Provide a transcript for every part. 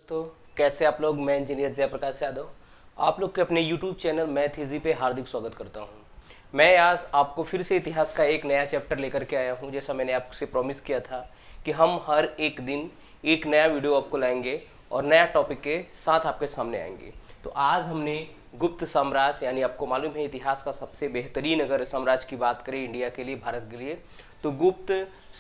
तो कैसे आप लोग। मैं इंजीनियर जयप्रकाश यादव आप लोग के अपने YouTube चैनल मैथ इजी पे हार्दिक स्वागत करता हूं। मैं आज आपको फिर से इतिहास का एक नया चैप्टर लेकर के आया हूं। जैसा मैंने आपसे प्रॉमिस किया था कि हम हर एक दिन एक नया वीडियो आपको लाएंगे और नया टॉपिक के साथ आपके सामने आएंगे। तो आज हमने गुप्त साम्राज्य, यानी आपको मालूम है इतिहास का सबसे बेहतरीन अगर साम्राज्य की बात करें इंडिया के लिए, भारत के लिए, तो गुप्त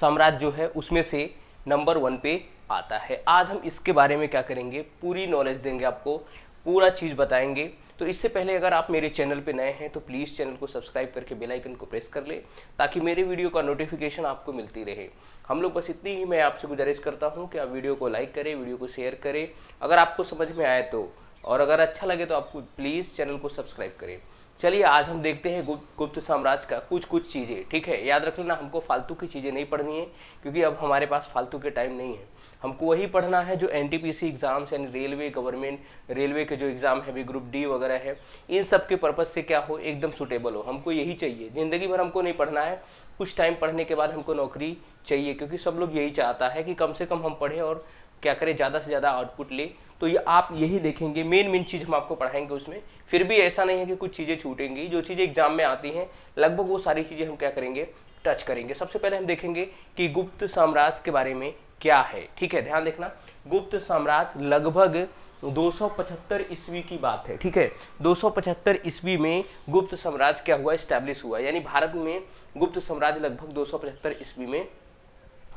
साम्राज्य जो है उसमें से नंबर 1 पे आता है। आज हम इसके बारे में क्या करेंगे, पूरी नॉलेज देंगे आपको, पूरा चीज़ बताएंगे। तो इससे पहले अगर आप मेरे चैनल पे नए हैं तो प्लीज़ चैनल को सब्सक्राइब करके बेल आइकन को प्रेस कर ले ताकि मेरे वीडियो का नोटिफिकेशन आपको मिलती रहे। हम लोग बस इतनी ही मैं आपसे गुजारिश करता हूँ कि आप वीडियो को लाइक करें, वीडियो को शेयर करें अगर आपको समझ में आए तो, और अगर अच्छा लगे तो आपको प्लीज़ चैनल को सब्सक्राइब करें। चलिए आज हम देखते हैं गुप्त साम्राज्य का कुछ चीज़ें। ठीक है, याद रख लेना, हमको फालतू की चीज़ें नहीं पढ़नी है क्योंकि अब हमारे पास फालतू के टाइम नहीं है। हमको वही पढ़ना है जो एनटीपीसी एग्जाम्स यानी रेलवे, गवर्नमेंट रेलवे के जो एग्जाम है, भी ग्रुप डी वगैरह है, इन सब के पर्पज़ से क्या हो, एकदम सुटेबल हो। हमको यही चाहिए, ज़िंदगी भर हमको नहीं पढ़ना है, कुछ टाइम पढ़ने के बाद हमको नौकरी चाहिए, क्योंकि सब लोग यही चाहता है कि कम से कम हम पढ़ें और क्या करें, ज़्यादा से ज़्यादा आउटपुट ले। तो ये आप यही देखेंगे, मेन चीज़ हम आपको पढ़ाएंगे उसमें। फिर भी ऐसा नहीं है कि कुछ चीज़ें छूटेंगी, जो चीज़ें एग्जाम में आती हैं लगभग वो सारी चीज़ें हम क्या करेंगे, टच करेंगे। सबसे पहले हम देखेंगे कि गुप्त साम्राज्य के बारे में क्या है। ठीक है, ध्यान देखना, गुप्त साम्राज्य लगभग 275 ईस्वी की बात है। ठीक है, 275 ईस्वी में गुप्त साम्राज्य क्या हुआ, स्टैब्लिश हुआ, यानी भारत में गुप्त साम्राज्य लगभग 275 ईस्वी में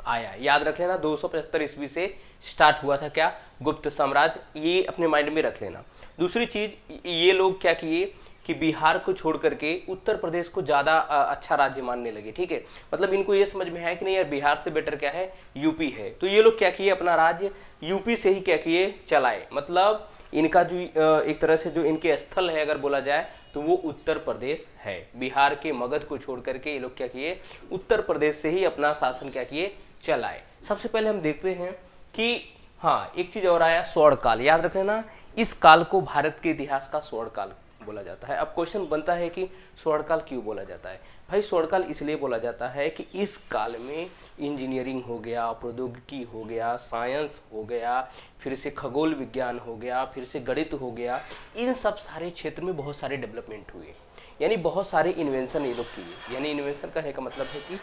आया। याद रख लेना, 275 ईस्वी से स्टार्ट हुआ था क्या, गुप्त साम्राज्य, ये अपने माइंड में रख लेना। दूसरी चीज, ये लोग क्या किए कि बिहार को छोड़ करके उत्तर प्रदेश को ज़्यादा अच्छा राज्य मानने लगे। ठीक है, मतलब इनको ये समझ में आया कि नहीं यार, बिहार से बेटर क्या है, यूपी है। तो ये लोग क्या किए, अपना राज्य यूपी से ही क्या किए, चलाए। मतलब इनका जो एक तरह से जो इनके स्थल है अगर बोला जाए तो वो उत्तर प्रदेश है। बिहार के मगध को छोड़ करके ये लोग क्या किए, उत्तर प्रदेश से ही अपना शासन क्या किए, चलाए। सबसे पहले हम देखते हैं कि हाँ, एक चीज और आया, स्वर्ण काल। याद रख लेना, इस काल को भारत के इतिहास का स्वर्ण काल बोला जाता है। अब क्वेश्चन बनता है कि स्वर्ण काल क्यों बोला जाता है। भाई स्वर्ण काल इसलिए बोला जाता है कि इस काल में इंजीनियरिंग हो गया, प्रौद्योगिकी हो गया, साइंस हो गया, फिर से खगोल विज्ञान हो गया, फिर से गणित हो गया, इन सब सारे क्षेत्र में बहुत सारे डेवलपमेंट हुए, यानी बहुत सारे इन्वेंशन ये लोग किए। यानी इन्वेंशन कहने का मतलब है कि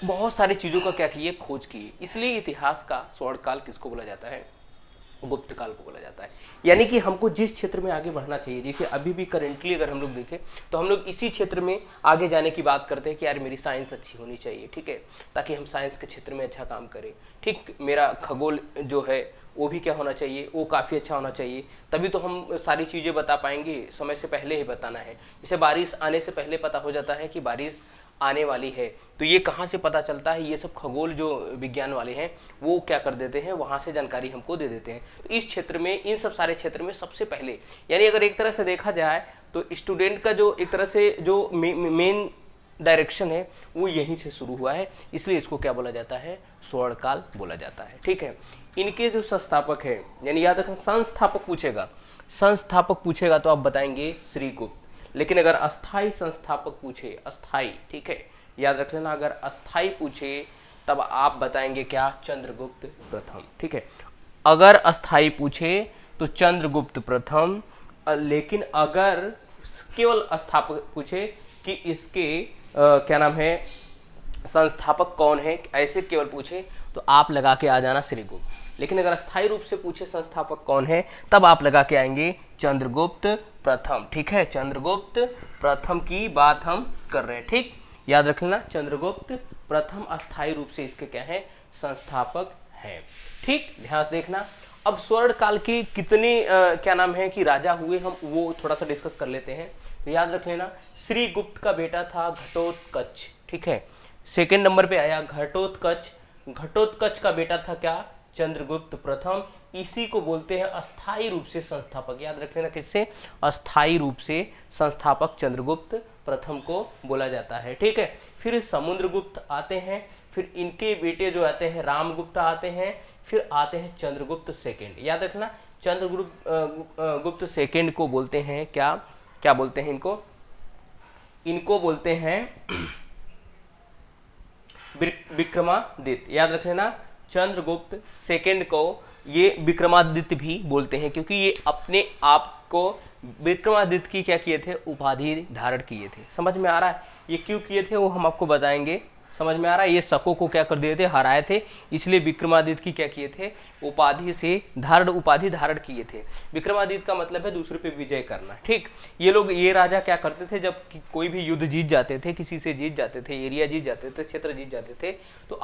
बहुत सारी चीज़ों का क्या किए, खोज किए। इसलिए इतिहास का स्वर्ण काल किसको बोला जाता है, गुप्त काल को बोला जाता है। यानी कि हमको जिस क्षेत्र में आगे बढ़ना चाहिए, जैसे अभी भी करेंटली अगर हम लोग देखें तो हम लोग इसी क्षेत्र में आगे जाने की बात करते हैं कि यार मेरी साइंस अच्छी होनी चाहिए। ठीक है, ताकि हम साइंस के क्षेत्र में अच्छा काम करें। ठीक, मेरा खगोल जो है वो भी क्या होना चाहिए, वो काफ़ी अच्छा होना चाहिए, तभी तो हम सारी चीज़ें बता पाएंगे। समय से पहले ही बताना है, जैसे बारिश आने से पहले पता हो जाता है कि बारिश आने वाली है, तो ये कहाँ से पता चलता है, ये सब खगोल जो विज्ञान वाले हैं वो क्या कर देते हैं, वहाँ से जानकारी हमको दे देते हैं। तो इस क्षेत्र में, इन सब सारे क्षेत्र में सबसे पहले, यानी अगर एक तरह से देखा जाए तो स्टूडेंट का जो एक तरह से जो मेन डायरेक्शन है वो यहीं से शुरू हुआ है, इसलिए इसको क्या बोला जाता है, स्वर्ण काल बोला जाता है। ठीक है, इनके जो संस्थापक है, यानी याद रखना, संस्थापक पूछेगा, संस्थापक पूछेगा तो आप बताएंगे श्रीगुप्त। लेकिन अगर अस्थाई संस्थापक पूछे, अस्थाई, ठीक है, याद रख लेना, अगर अस्थाई पूछे तब आप बताएंगे क्या, चंद्रगुप्त प्रथम। ठीक है, अगर अस्थाई पूछे तो चंद्रगुप्त प्रथम। लेकिन अगर केवल स्थापक पूछे कि इसके क्या नाम है, संस्थापक कौन है, ऐसे केवल पूछे तो आप लगा के आ जाना श्रीगुप्त। लेकिन अगर अस्थायी रूप से पूछे संस्थापक कौन है, तब आप लगा के आएंगे चंद्रगुप्त प्रथम। ठीक है, चंद्रगुप्त प्रथम की बात हम कर रहे हैं। ठीक, याद रख लेना, चंद्रगुप्त प्रथम अस्थायी रूप से इसके क्या है, संस्थापक है। ठीक, ध्यान से देखना। अब स्वर्ण काल के कितने क्या नाम है कि राजा हुए, हम वो थोड़ा सा डिस्कस कर लेते हैं। तो याद रख लेना, श्रीगुप्त का बेटा था घटोत्कच। ठीक है, सेकेंड नंबर पे आया घटोत्कच। घटोत्कच का बेटा था क्या, चंद्रगुप्त प्रथम। इसी को बोलते हैं अस्थायी रूप से संस्थापक। याद रख लेना, किससे, अस्थायी रूप से संस्थापक चंद्रगुप्त प्रथम को बोला जाता है। ठीक है, फिर समुद्रगुप्त आते हैं, फिर इनके बेटे जो आते हैं रामगुप्त आते हैं, फिर आते हैं चंद्रगुप्त सेकेंड। याद रखना, चंद्रगुप्त सेकेंड को बोलते हैं क्या, क्या बोलते हैं इनको, इनको बोलते हैं विक्रमादित्य। याद रख लेना, चंद्रगुप्त सेकंड को ये विक्रमादित्य भी बोलते हैं, क्योंकि ये अपने आप को विक्रमादित्य की क्या किए थे, उपाधि धारण किए थे। समझ में आ रहा है ये क्यों किए थे, वो हम आपको बताएंगे। समझ में आ रहा है, ये शकों को क्या कर दिए थे, हराए थे, इसलिए विक्रमादित्य की क्या किए थे, उपाधि धारण किए थे। विक्रमादित्य का मतलब है दूसरे पे विजय करना। ठीक, ये राजा क्या करते थे, जब कोई भी युद्ध जीत जाते थे, किसी से जीत जाते थे, एरिया जीत जाते थे, क्षेत्र जीत जाते थे, तो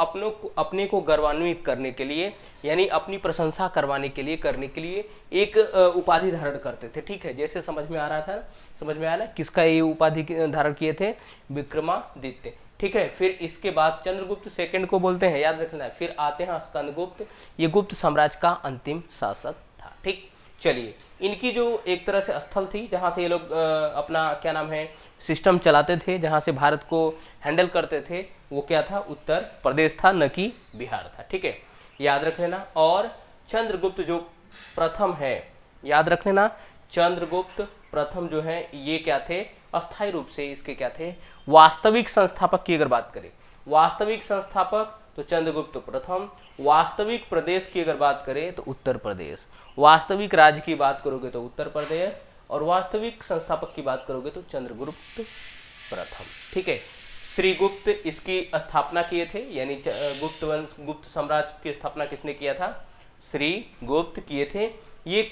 अपने को गौरवान्वित करने के लिए, यानी अपनी प्रशंसा करवाने के लिए एक उपाधि धारण करते थे। ठीक है, जैसे समझ में आ रहा था, समझ में आया ना, किसका ये उपाधि धारण किए थे, विक्रमादित्य। ठीक है, फिर इसके बाद चंद्रगुप्त सेकंड को बोलते हैं, याद रखना है। फिर आते हैं स्कंदगुप्त, ये गुप्त साम्राज्य का अंतिम शासक था। ठीक, चलिए, इनकी जो एक तरह से स्थल थी जहां से ये लोग अपना क्या नाम है सिस्टम चलाते थे, जहां से भारत को हैंडल करते थे, वो क्या था, उत्तर प्रदेश था, न कि बिहार था। ठीक है, याद रख लेना। और चंद्रगुप्त जो प्रथम है, याद रख लेना, चंद्रगुप्त प्रथम जो है ये क्या थे, अस्थायी रूप से इसके क्या थे, वास्तविक संस्थापक की अगर बात करें, वास्तविक संस्थापक तो चंद्रगुप्त प्रथम, वास्तविक प्रदेश की अगर बात करें तो उत्तर प्रदेश, वास्तविक राज्य की बात करोगे तो उत्तर प्रदेश, और वास्तविक संस्थापक की बात करोगे तो चंद्रगुप्त प्रथम। ठीक है, श्रीगुप्त इसकी स्थापना किए थे, यानी गुप्त वंश, गुप्त साम्राज्य की स्थापना किसने किया था, श्रीगुप्त किए थे। ये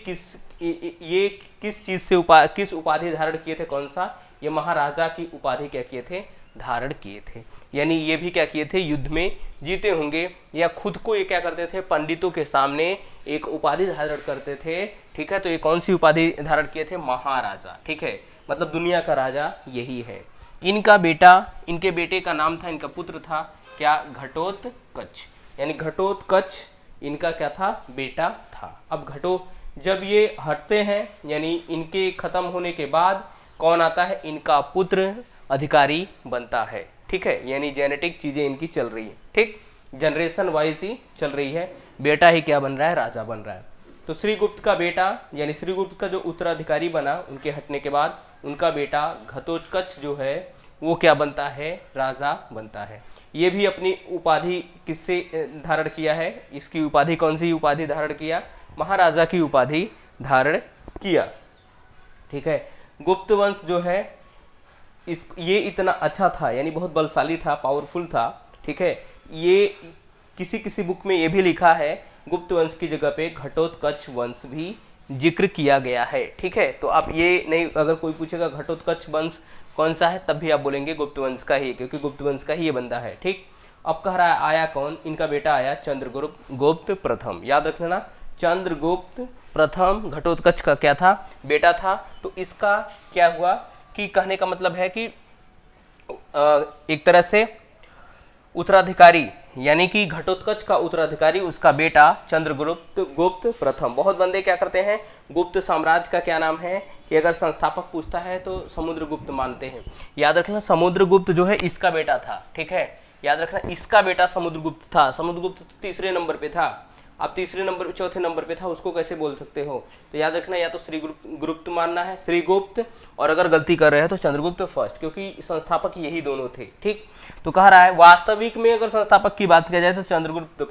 किस चीज से किस उपाधि धारण किए थे, कौन सा, ये महाराजा की उपाधि क्या किए थे, धारण किए थे। यानी ये भी क्या किए थे, युद्ध में जीते होंगे, या खुद को ये क्या करते थे, पंडितों के सामने एक उपाधि धारण करते थे। ठीक है, तो ये कौन सी उपाधि धारण किए थे, महाराजा। ठीक है, मतलब दुनिया का राजा यही है। इनका बेटा, इनके बेटे का नाम था, इनका पुत्र था क्या, घटोत्कच, यानी घटोत्कच इनका क्या था, बेटा था। अब जब ये हटते हैं, यानी इनके खत्म होने के बाद कौन आता है, इनका पुत्र अधिकारी बनता है। ठीक है, यानी जेनेटिक चीजें इनकी चल रही है। ठीक, जनरेशन वाइज ही चल रही है, बेटा ही क्या बन रहा है, राजा बन रहा है। तो श्रीगुप्त का बेटा, यानी श्रीगुप्त का जो उत्तराधिकारी बना उनके हटने के बाद, उनका बेटा घटोत्कच जो है वो क्या बनता है, राजा बनता है। ये भी अपनी उपाधि किससे धारण किया है, इसकी उपाधि कौन सी उपाधि धारण किया, महाराजा की उपाधि धारण किया। ठीक है, गुप्त वंश जो है ये इतना अच्छा था, यानी बहुत बलशाली था, पावरफुल था। ठीक है, ये किसी बुक में ये भी लिखा है, गुप्त वंश की जगह पे घटोत्कच वंश भी जिक्र किया गया है। ठीक है, तो आप ये नहीं, अगर कोई पूछेगा घटोत्कच वंश कौन सा है, तब भी आप बोलेंगे गुप्त वंश का ही, क्योंकि गुप्त वंश का ही ये बंदा है। ठीक, अब कह रहा है आया कौन, इनका बेटा आया चंद्रगुप्त प्रथम। याद रखना, चंद्रगुप्त प्रथम घटोत्कच का क्या था, बेटा था। तो इसका क्या हुआ कि कहने का मतलब है कि एक तरह से उत्तराधिकारी, यानी कि घटोत्कच का उत्तराधिकारी उसका बेटा चंद्रगुप्त प्रथम। बहुत बंदे क्या करते हैं, गुप्त साम्राज्य का क्या नाम है, कि अगर संस्थापक पूछता है तो समुद्रगुप्त मानते हैं। याद रखना, समुद्रगुप्त जो है इसका बेटा था। ठीक है, याद रखना, इसका बेटा समुद्रगुप्त था। समुद्रगुप्त तीसरे नंबर पे था, अब तीसरे नंबर पे, चौथे नंबर पे था, उसको कैसे बोल सकते हो। तो याद रखना, या तो श्रीगुप्त मानना है, श्रीगुप्त, और अगर गलती कर रहे हैं तो चंद्रगुप्त फर्स्ट, क्योंकि संस्थापक यही दोनों थे। ठीक, तो कह रहा है वास्तविक में अगर संस्थापक की बात किया जाए तो चंद्रगुप्त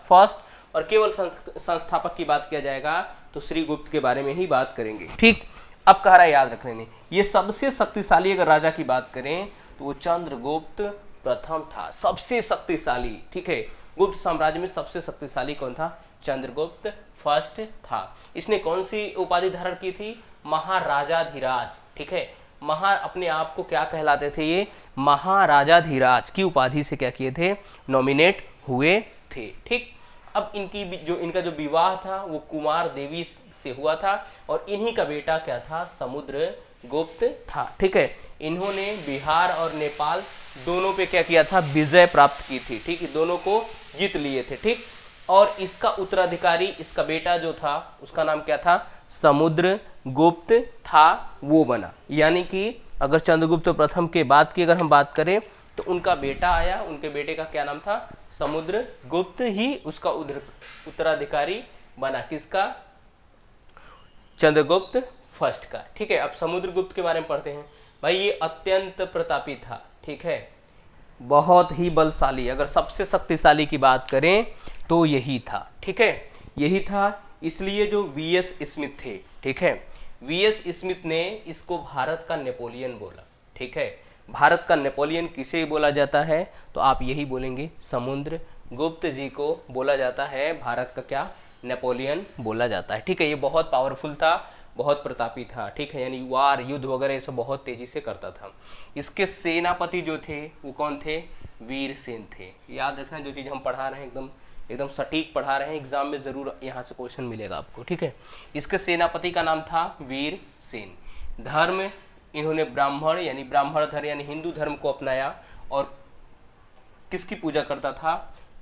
फर्स्ट, और केवल संस्थापक की बात किया जाएगा तो श्रीगुप्त के बारे में ही बात करेंगे। ठीक, अब कह रहा है याद रखने में, ये सबसे शक्तिशाली अगर राजा की बात करें तो वो चंद्रगुप्त प्रथम था, सबसे शक्तिशाली। ठीक है, गुप्त साम्राज्य में सबसे शक्तिशाली कौन था, चंद्रगुप्त फर्स्ट था। इसने कौन सी उपाधि धारण की थी, महाराजाधिराज। ठीक है, अपने आप को क्या कहलाते थे, ये महाराजाधिराज की उपाधि से क्या किए थे, नॉमिनेट हुए थे। ठीक, अब इनका जो विवाह था वो कुमार देवी से हुआ था, और इन्हीं का बेटा क्या था, समुद्रगुप्त था। ठीक है, इन्होंने बिहार और नेपाल दोनों पे क्या किया था, विजय प्राप्त की थी। ठीक, दोनों को जीत लिए थे। ठीक, और इसका उत्तराधिकारी, इसका बेटा जो था उसका नाम क्या था, समुद्रगुप्त था, वो बना। यानी कि अगर चंद्रगुप्त प्रथम के बाद की अगर हम बात करें तो उनका बेटा आया, उनके बेटे का क्या नाम था, समुद्रगुप्त ही उसका उत्तराधिकारी बना, किसका, चंद्रगुप्त फर्स्ट का। ठीक है, अब समुद्रगुप्त के बारे में पढ़ते हैं। भाई ये अत्यंत प्रतापी था। ठीक है, बहुत ही बलशाली, अगर सबसे शक्तिशाली की बात करें तो यही था, ठीक है, यही था। इसलिए जो वीएस स्मिथ थे, ठीक है, वीएस स्मिथ ने इसको भारत का नेपोलियन बोला, ठीक है। भारत का नेपोलियन किसे बोला जाता है, तो आप यही बोलेंगे, समुद्र गुप्त जी को बोला जाता है भारत का क्या, नेपोलियन बोला जाता है, ठीक है। ये बहुत पावरफुल था, बहुत प्रतापी था, ठीक है, यानी वार युद्ध वगैरह ये सब बहुत तेजी से करता था। इसके सेनापति जो थे वो कौन थे, वीर सेन थे। याद रखना, जो चीज़ हम पढ़ा रहे हैं एकदम एकदम सटीक पढ़ा रहे हैं, एग्जाम में जरूर यहाँ से क्वेश्चन मिलेगा आपको, ठीक है। इसके सेनापति का नाम था वीर सेन। धर्म इन्होंने ब्राह्मण यानी ब्राह्मण धर्म यानी हिंदू धर्म को अपनाया और किसकी पूजा करता था,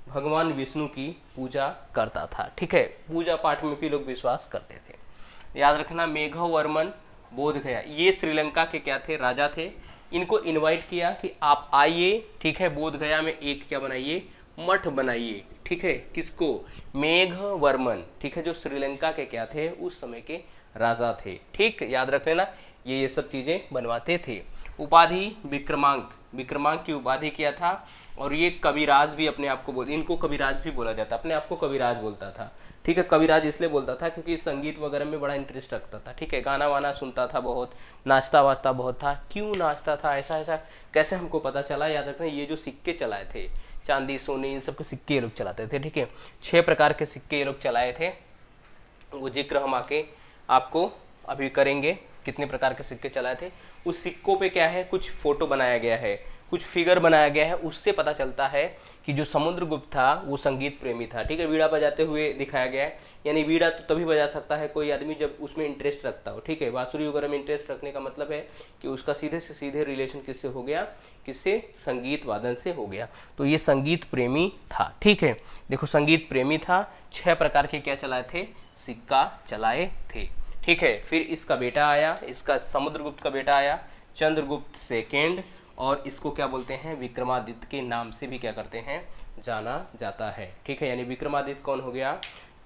भगवान विष्णु की पूजा करता था, ठीक है। पूजा पाठ में भी लोग विश्वास करते थे। याद रखना, मेघवर्मन बोध गया, ये श्रीलंका के क्या थे, राजा थे। इनको इनवाइट किया कि आप आइए, ठीक है, बोध गया में एक क्या बनाइए, मठ बनाइए, ठीक है। किसको, मेघवर्मन, ठीक है, जो श्रीलंका के क्या थे, उस समय के राजा थे, ठीक। याद रख लेना, ये सब चीजें बनवाते थे। उपाधि विक्रमांक, विक्रमांक की उपाधि किया था। और ये कविराज भी अपने आप को बोल, इनको कविराज भी बोला जाता, अपने आप को कविराज बोलता था, ठीक है। कविराज इसलिए बोलता था क्योंकि संगीत वगैरह में बड़ा इंटरेस्ट रखता था, ठीक है। गाना वाना सुनता था बहुत, नाचता वाचता बहुत था। क्यों नाचता था, ऐसा ऐसा कैसे हमको पता चला, याद रखना, ये जो सिक्के चलाए थे, चांदी सोने इन सब के सिक्के ये लोग चलाते थे, ठीक है। 6 प्रकार के सिक्के ये लोग चलाए थे, वो जिक्र हम आके आपको अभी करेंगे, कितने प्रकार के सिक्के चलाए थे। उस सिक्कों पे क्या है, कुछ फोटो बनाया गया है, कुछ फिगर बनाया गया है, उससे पता चलता है कि जो समुद्रगुप्त था वो संगीत प्रेमी था, ठीक है। वीणा बजाते हुए दिखाया गया है, यानी वीणा तो तभी बजा सकता है कोई आदमी जब उसमें इंटरेस्ट रखता हो, ठीक है। बांसुरी वगैरह में इंटरेस्ट रखने का मतलब है कि उसका सीधे से सीधे रिलेशन किससे हो गया, किससे, संगीत वादन से हो गया। तो ये संगीत प्रेमी था, ठीक है। देखो, संगीत प्रेमी था। 6 प्रकार के क्या चलाए थे, सिक्का चलाए थे, ठीक है। फिर इसका बेटा आया, इसका समुद्रगुप्त का बेटा आया, चंद्रगुप्त सेकेंड, और इसको क्या बोलते हैं, विक्रमादित्य के नाम से भी क्या करते हैं, जाना जाता है, ठीक है। यानी विक्रमादित्य कौन हो गया,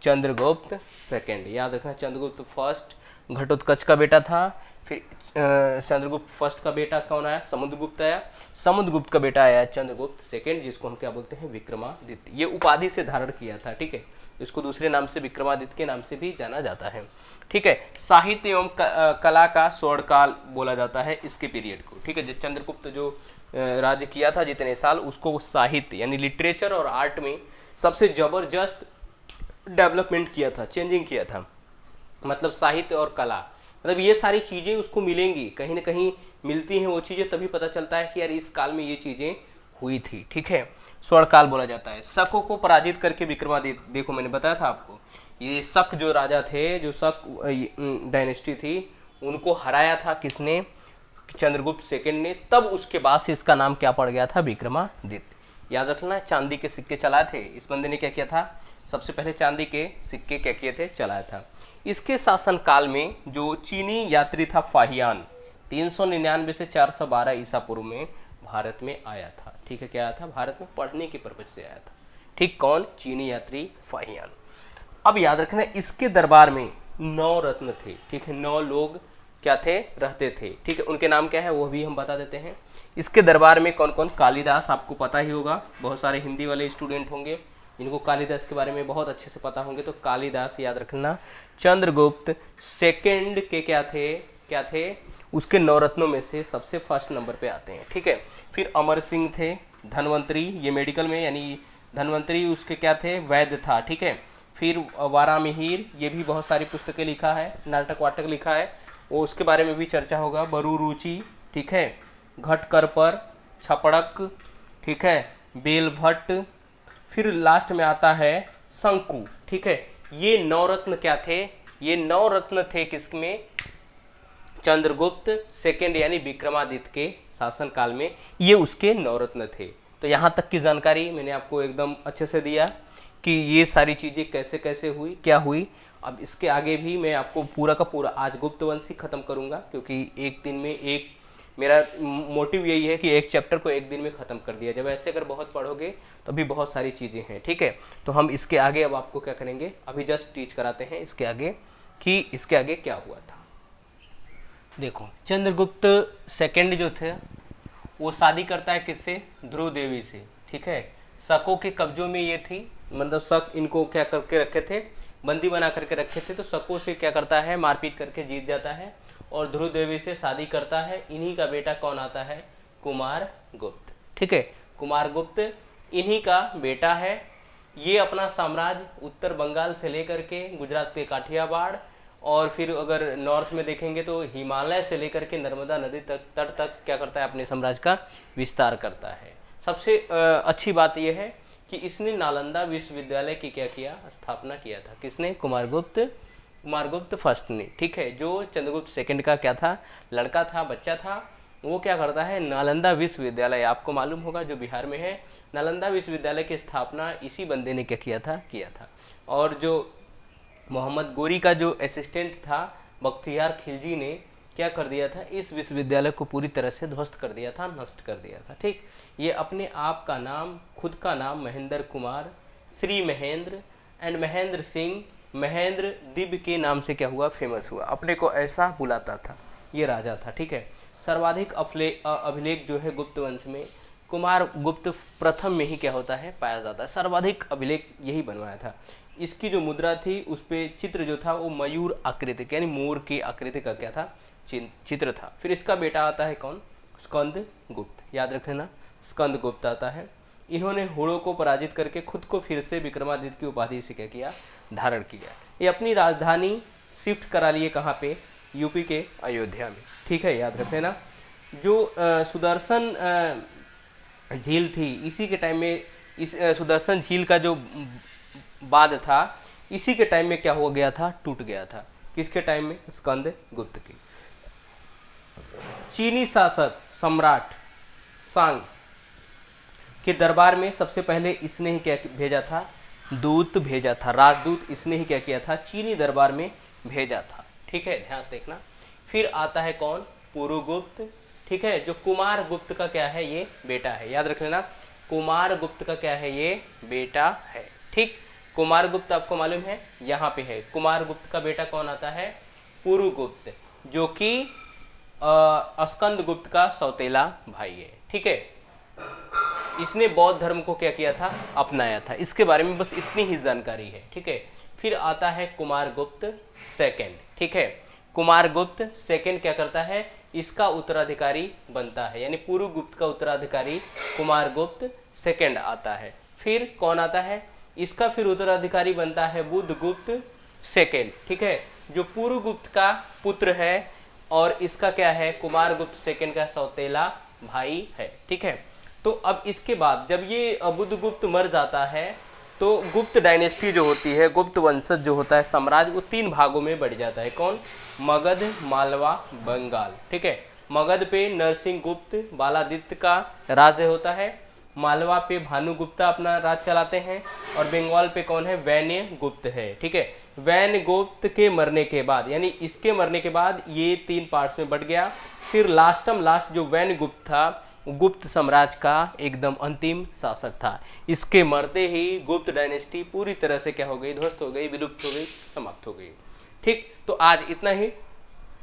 चंद्रगुप्त सेकेंड। याद रखना, चंद्रगुप्त फर्स्ट घटोत्कच का बेटा था। फिर चंद्रगुप्त फर्स्ट का बेटा कौन आया, समुद्रगुप्त आया। समुद्रगुप्त का बेटा आया चंद्रगुप्त सेकेंड, जिसको हम क्या बोलते हैं, विक्रमादित्य। ये उपाधि से धारण किया था, ठीक है। इसको दूसरे नाम से विक्रमादित्य के नाम से भी जाना जाता है, ठीक है। साहित्य एवं कला का स्वर्णकाल बोला जाता है इसके पीरियड को, ठीक है। जो चंद्रगुप्त जो राज्य किया था जितने साल, उसको साहित्य यानी लिटरेचर और आर्ट में सबसे जबरदस्त डेवलपमेंट किया था, चेंजिंग किया था। मतलब साहित्य और कला, मतलब ये सारी चीजें उसको मिलेंगी, कहीं ना कहीं मिलती हैं वो चीजें, तभी पता चलता है कि यार इस काल में ये चीजें हुई थी, ठीक है। स्वर्णकाल बोला जाता है। शकों को पराजित करके विक्रमादित्य, देखो मैंने बताया था आपको, ये शक जो राजा थे, जो शक डायनेस्टी थी, उनको हराया था किसने, चंद्रगुप्त सेकंड ने। तब उसके बाद से इसका नाम क्या पड़ गया था, विक्रमादित्य। याद रखना, चांदी के सिक्के चलाए थे इस बंदे ने, क्या किया था, सबसे पहले चांदी के सिक्के क्या किए थे, चलाया था। इसके शासन काल में जो चीनी यात्री था फाहियान, 399 से 412 ईसा पूर्व में भारत में आया था, ठीक है। क्या आया था, भारत में पढ़ने के पर्पज से आया था, ठीक। कौन, चीनी यात्री फाहियान। अब याद रखना, इसके दरबार में 9 रत्न थे, ठीक है। 9 लोग क्या थे, रहते थे, ठीक है। उनके नाम क्या है वो भी हम बता देते हैं। इसके दरबार में कौन कौन, कालिदास आपको पता ही होगा, बहुत सारे हिंदी वाले स्टूडेंट होंगे जिनको कालिदास के बारे में बहुत अच्छे से पता होंगे, तो कालिदास याद रखना। चंद्रगुप्त सेकंड के क्या थे, उसके 9 रत्नों में से सबसे फर्स्ट नंबर पे आते हैं, ठीक है। फिर अमर सिंह थे, धनवंतरी, ये मेडिकल में यानी धनवंतरी उसके क्या थे, वैद्य था, ठीक है। फिर वारामिहिर, ये भी बहुत सारी पुस्तकें लिखा है, नाटक वाटक लिखा है, वो उसके बारे में भी चर्चा होगा। बरूरुचि, ठीक है। घटकरपर, छपड़क, ठीक है। बेलभट्ट, फिर लास्ट में आता है शंकु, ठीक है। ये 9 रत्न क्या थे, ये 9 रत्न थे किसमें, चंद्रगुप्त सेकेंड यानी विक्रमादित्य के शासन काल में, ये उसके 9 रत्न थे। तो यहाँ तक की जानकारी मैंने आपको एकदम अच्छे से दिया कि ये सारी चीज़ें कैसे कैसे हुई, क्या हुई। अब इसके आगे भी मैं आपको पूरा का पूरा आज गुप्तवंश ही खत्म करूँगा, क्योंकि एक दिन में एक, मेरा मोटिव यही है कि एक चैप्टर को एक दिन में ख़त्म कर दिया। जब ऐसे अगर बहुत पढ़ोगे तो अभी बहुत सारी चीज़ें हैं, ठीक है। तो हम इसके आगे अब आपको क्या करेंगे, अभी जस्ट टीच कराते हैं इसके आगे कि इसके आगे क्या हुआ था। देखो, चंद्रगुप्त सेकंड जो थे वो शादी करता है किससे, ध्रुव देवी से, ठीक है। शकों के कब्जों में ये थी, मतलब शक इनको क्या करके रखे थे, बंदी बना करके रखे थे। तो शकों से क्या करता है, मारपीट करके जीत जाता है और ध्रुव देवी से शादी करता है। इन्हीं का बेटा कौन आता है, कुमार गुप्त। ठीक है, कुमार गुप्त इन्हीं का बेटा है। ये अपना साम्राज्य उत्तर बंगाल से लेकर के गुजरात के काठियावाड़ और फिर अगर नॉर्थ में देखेंगे तो हिमालय से लेकर के नर्मदा नदी तक तट तक क्या करता है, अपने साम्राज्य का विस्तार करता है। सबसे अच्छी बात यह है कि इसने नालंदा विश्वविद्यालय की क्या किया, स्थापना किया था। किसने, कुमार गुप्त फर्स्ट ने। ठीक है, जो चंद्रगुप्त सेकंड का क्या था, लड़का था, बच्चा था, वो क्या करता है, नालंदा विश्वविद्यालय, आपको मालूम होगा जो बिहार में है, नालंदा विश्वविद्यालय की स्थापना इसी बंदे ने क्या किया था। और जो मोहम्मद गोरी का जो असिस्टेंट था बख्तियार खिलजी ने क्या कर दिया था, इस विश्वविद्यालय को पूरी तरह से ध्वस्त कर दिया था, नष्ट कर दिया था। ठीक, ये अपने आप का नाम, खुद का नाम महेंद्र कुमार, श्री महेंद्र एंड महेंद्र सिंह, महेंद्र दिव्य के नाम से क्या हुआ, फेमस हुआ, अपने को ऐसा बुलाता था, ये राजा था। ठीक है, सर्वाधिक अभिलेख जो है गुप्त वंश में कुमार गुप्त प्रथम में ही क्या होता है, पाया जाता है। सर्वाधिक अभिलेख यही बनवाया था। इसकी जो मुद्रा थी उस पे चित्र जो था वो मयूर आकृति यानी मोर की आकृति का क्या था, चित्र था। फिर इसका बेटा आता है कौन, स्कंद गुप्त, याद रखना स्कंद गुप्त आता है। इन्होंने होड़ों को पराजित करके खुद को फिर से विक्रमादित्य की उपाधि से क्या किया, धारण किया। ये अपनी राजधानी शिफ्ट करा लिए कहाँ पे, यूपी के अयोध्या में। ठीक है, याद रख लेना। जो सुदर्शन झील थी इसी के टाइम में, इस सुदर्शन झील का जो बांध था इसी के टाइम में क्या हो गया था, टूट गया था। किसके टाइम में, स्कंद गुप्त के। चीनी शासक सम्राट सांग के दरबार में सबसे पहले इसने ही क्या भेजा था, दूत भेजा था, राजदूत इसने ही क्या किया था, चीनी दरबार में भेजा था। ठीक है, ध्यान से देखना। फिर आता है कौन, पुरुगुप्त। ठीक है, जो कुमार गुप्त का क्या है, ये बेटा है, याद रख लेना, कुमार गुप्त का क्या है, ये बेटा है। ठीक, कुमार गुप्त आपको मालूम है यहाँ पे है। कुमार गुप्त का बेटा कौन आता है, पुरुगुप्त, जो कि स्कंद गुप्त का सौतेला भाई है। ठीक है, इसने बौद्ध धर्म को क्या किया था, अपनाया था। इसके बारे में बस इतनी ही जानकारी है। ठीक है, फिर आता है कुमार गुप्त सेकंड। ठीक है, कुमार गुप्त सेकंड क्या करता है, इसका उत्तराधिकारी बनता है, यानी पूर्व गुप्त का उत्तराधिकारी कुमार गुप्त सेकंड आता है। फिर कौन आता है, इसका फिर उत्तराधिकारी बनता है बुद्ध गुप्त सेकंड। ठीक है, जो पूर्व गुप्त का पुत्र है और इसका क्या है, कुमार गुप्त सेकंड का सौतेला भाई है। ठीक है, तो अब इसके बाद जब ये बुद्ध गुप्त मर जाता है तो गुप्त डायनेस्टी जो होती है, गुप्त वंशज जो होता है साम्राज्य, वो 3 भागों में बढ़ जाता है। कौन, मगध, मालवा, बंगाल। ठीक है, मगध पे नरसिंह गुप्त बालादित्य का राज्य होता है, मालवा पे भानुगुप्ता अपना राज चलाते हैं और बंगाल पे कौन है, वैन्य गुप्त है। ठीक है, वैन्य गुप्त के मरने के बाद, यानी इसके मरने के बाद ये 3 पार्ट्स में बढ़ गया। फिर लास्ट जो वैन्य गुप्त था, गुप्त साम्राज्य का एकदम अंतिम शासक था। इसके मरते ही गुप्त डायनेस्टी पूरी तरह से क्या हो गई, ध्वस्त हो गई, विलुप्त हो गई, समाप्त हो गई। ठीक, तो आज इतना ही।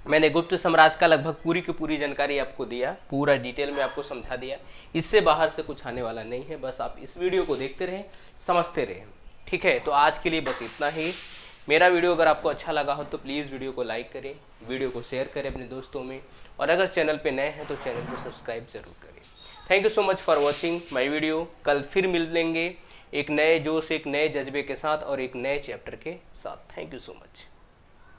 मैंने गुप्त साम्राज्य का लगभग पूरी की पूरी जानकारी आपको दिया, पूरा डिटेल में आपको समझा दिया। इससे बाहर से कुछ आने वाला नहीं है, बस आप इस वीडियो को देखते रहें, समझते रहें। ठीक है, तो आज के लिए बस इतना ही। मेरा वीडियो अगर आपको अच्छा लगा हो तो प्लीज़ वीडियो को लाइक करें, वीडियो को शेयर करें अपने दोस्तों में, और अगर चैनल पे नए हैं तो चैनल को सब्सक्राइब जरूर करें। Thank you so much for watching my video. कल फिर मिल लेंगे एक नए जोश, एक नए जज्बे के साथ और एक नए चैप्टर के साथ। Thank you so much.